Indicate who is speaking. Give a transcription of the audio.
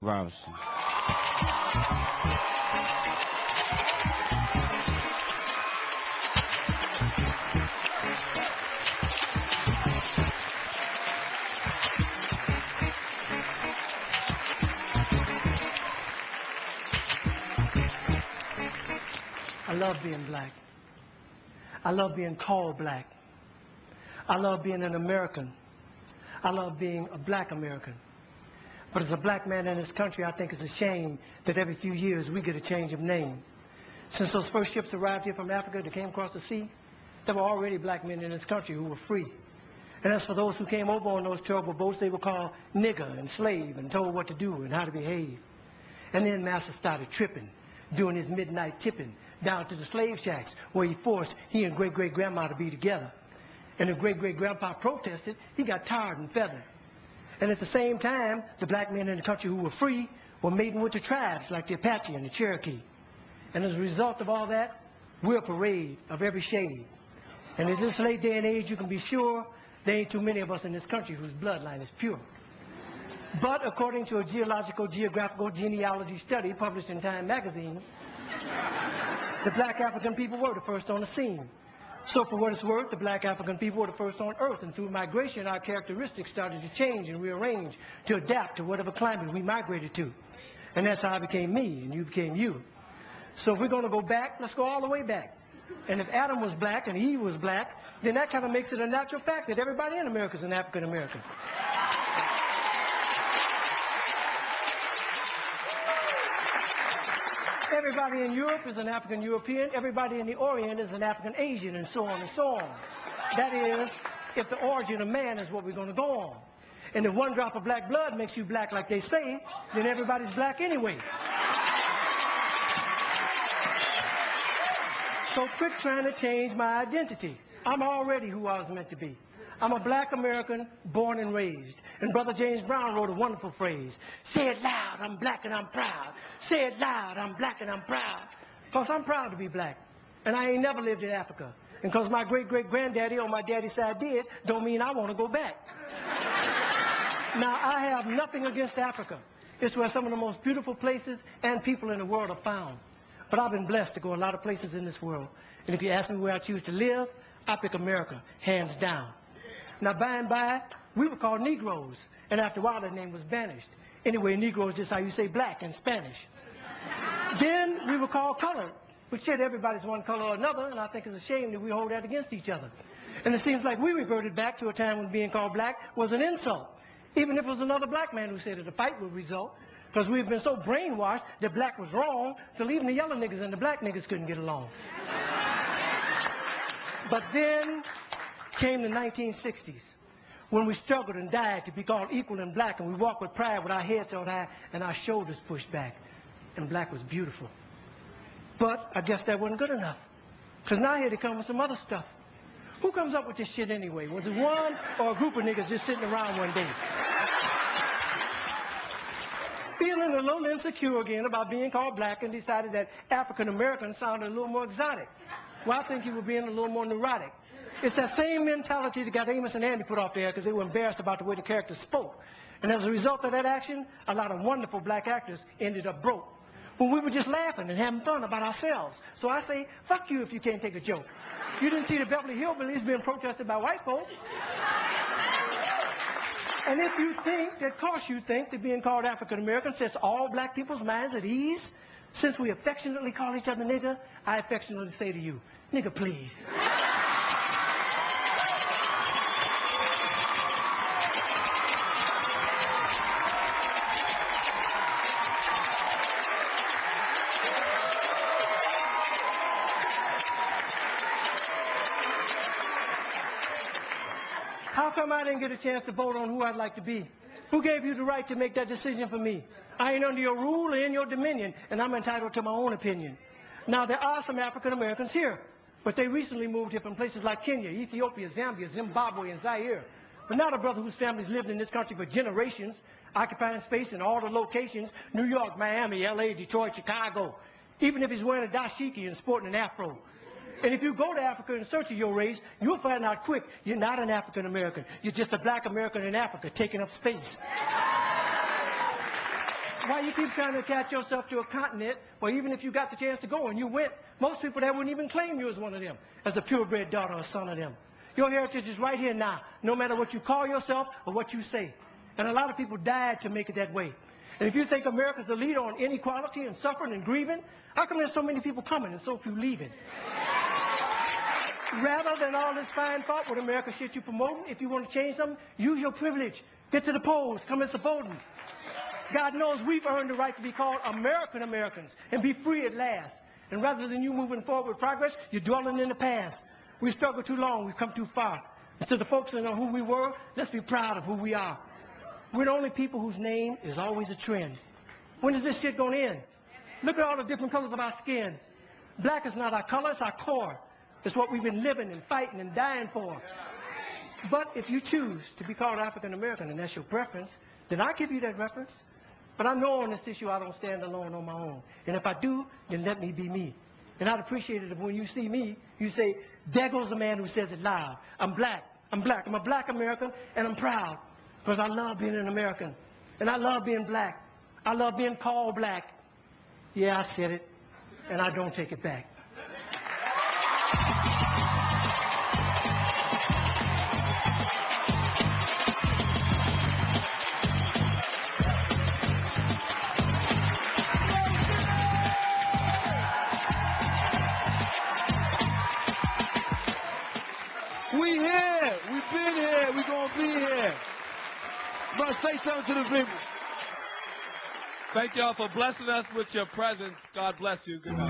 Speaker 1: Robinson.
Speaker 2: I love being black. I love being called black. I love being an American. I love being a black American. But as a black man in this country, I think it's a shame that every few years we get a change of name. Since those first ships arrived here from Africa that came across the sea, there were already black men in this country who were free. And as for those who came over on those terrible boats, they were called nigger and slave and told what to do and how to behave. And then Master started tripping, doing his midnight tipping down to the slave shacks where he forced he and great-great-grandma to be together. And if great-great-grandpa protested, he got tarred and feathered. And at the same time, the black men in the country who were free were mating with the tribes like the Apache and the Cherokee. And as a result of all that, we're a parade of every shade. And in this late day and age, you can be sure there ain't too many of us in this country whose bloodline is pure. But according to a geographical genealogy study published in Time magazine, the black African people were the first on the scene. So for what it's worth, the black African people were the first on earth, and through migration our characteristics started to change and rearrange to adapt to whatever climate we migrated to. And that's how I became me and you became you. So if we're going to go back, let's go all the way back. And if Adam was black and Eve was black, then that kind of makes it a natural fact that everybody in America is an African American. Everybody in Europe is an African European. Everybody in the Orient is an African Asian, and so on and so on. That is, if the origin of man is what we're going to go on. And if one drop of black blood makes you black like they say, then everybody's black anyway. So quit trying to change my identity. I'm already who I was meant to be. I'm a black American born and raised. And Brother James Brown wrote a wonderful phrase. Say it loud, I'm black and I'm proud. Say it loud, I'm black and I'm proud. Because I'm proud to be black. And I ain't never lived in Africa. And because my great-great-granddaddy on my daddy's side did, don't mean I want to go back. Now, I have nothing against Africa. It's where some of the most beautiful places and people in the world are found. But I've been blessed to go a lot of places in this world. And if you ask me where I choose to live, I pick America, hands down. Now, by and by, we were called Negroes. And after a while, that name was banished. Anyway, Negro is just how you say black in Spanish. Then we were called colored. Which said everybody's one color or another, and I think it's a shame that we hold that against each other. And it seems like we reverted back to a time when being called black was an insult. Even if it was another black man who said that a fight would result. Because we've been so brainwashed that black was wrong, till even the yellow niggas and the black niggas couldn't get along. But then came the 1960s, when we struggled and died to be called equal and black, and we walked with pride with our heads held high and our shoulders pushed back. And black was beautiful. But I guess that wasn't good enough. Because now here they come with some other stuff. Who comes up with this shit anyway? Was it one or a group of niggas just sitting around one day? Feeling a little insecure again about being called black and decided that African American sounded a little more exotic. Well, I think you were being a little more neurotic. It's that same mentality that got Amos and Andy put off there because they were embarrassed about the way the characters spoke. And as a result of that action, a lot of wonderful black actors ended up broke. When we were just laughing and having fun about ourselves. So I say, fuck you if you can't take a joke. You didn't see the Beverly Hillbillies being protested by white folks. And if you think that, of course you think that being called African American sets all black people's minds at ease, since we affectionately call each other nigger, I affectionately say to you, nigger please. How come I didn't get a chance to vote on who I'd like to be? Who gave you the right to make that decision for me? I ain't under your rule or in your dominion, and I'm entitled to my own opinion. Now, there are some African Americans here, but they recently moved here from places like Kenya, Ethiopia, Zambia, Zimbabwe, and Zaire. But not a brother whose family's lived in this country for generations, occupying space in all the locations, New York, Miami, LA, Detroit, Chicago, even if he's wearing a dashiki and sporting an afro. And if you go to Africa in search of your race, you'll find out quick you're not an African American. You're just a black American in Africa taking up space. why you keep trying to attach yourself to a continent, well, even if you got the chance to go and you went, most people there wouldn't even claim you as one of them, as a purebred daughter or son of them. Your heritage is right here now, no matter what you call yourself or what you say. And a lot of people died to make it that way. And if you think America's the leader on inequality and suffering and grieving, how come there's so many people coming and so few leaving? Rather than all this fine thought with America shit you promoting, if you want to change something, use your privilege. Get to the polls. Come and support them. God knows we've earned the right to be called American Americans and be free at last. And rather than you moving forward with progress, you're dwelling in the past. We struggled too long. We've come too far. And to the folks that know who we were, let's be proud of who we are. We're the only people whose name is always a trend. When is this shit going to end? Look at all the different colors of our skin. Black is not our color, it's our core. It's what we've been living and fighting and dying for. But if you choose to be called African American and that's your preference, then I give you that reference. But I know on this issue I don't stand alone on my own. And if I do, then let me be me. And I'd appreciate it if when you see me, you say, there goes the man who says it loud. I'm black. I'm black. I'm a black American, and I'm proud. Because I love being an American. And I love being black. I love being called black. Yeah, I said it. And I don't take it back.
Speaker 1: We here. We've been here. We're going to be here. Must say something to the people.
Speaker 3: Thank y'all for blessing us with your presence. God bless you. Good night.